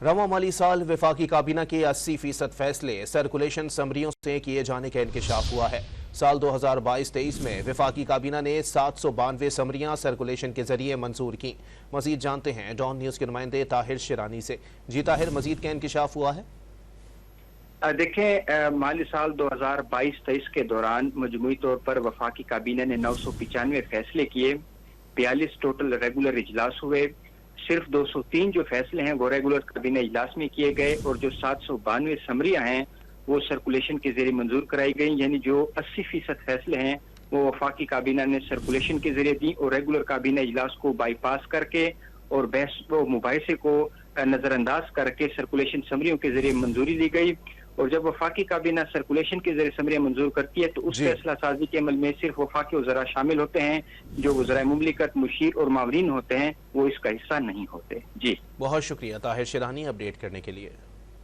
रवां माली साल वफाकी काबीना के 80% फैसले सर्कुलेशन समरियों से किए जाने का इंकशाफ हुआ है। साल 2022-23 में वफाकी काबीना ने 792 समरियां सर्कुलेशन के जरिए मंजूर की। मजीद जानते हैं डॉन न्यूज़ के नुमाइंदे ताहिर शिरानी से। जी ताहिर, मजीद क्या इंकशाफ हुआ है? देखें, माली साल 2022-23 के दौरान मजमूई तौर पर वफाकी काबीना ने 995 फैसले किए, 42 टोटल रेगुलर इजलास हुए। सिर्फ 203 जो फैसले हैं वो रेगुलर काबीना इजलास में किए गए और जो 792 समरियां हैं वो सर्कुलेशन के जरिए मंजूर कराई गई। यानी जो 80% फैसले हैं वो वफाकी काबीना ने सर्कुलेशन के जरिए दी और रेगुलर काबीना इजलास को बाईपास करके और बहस व मुबाहिसे को नजरअंदाज करके सर्कुलेशन समरियों के जरिए मंजूरी दी गई। और जब वफाकी काबीना सर्कुलेशन के जरिए समरियां मंजूर करती है तो उस फैसला साजी के अमल में सिर्फ वफाकी वज़रा शामिल होते हैं। जो वज़रा मुमलिकत, मुशीर और मावरीन होते हैं वो इसका हिस्सा नहीं होते। जी, बहुत शुक्रिया ताहिर शिरानी अपडेट करने के लिए।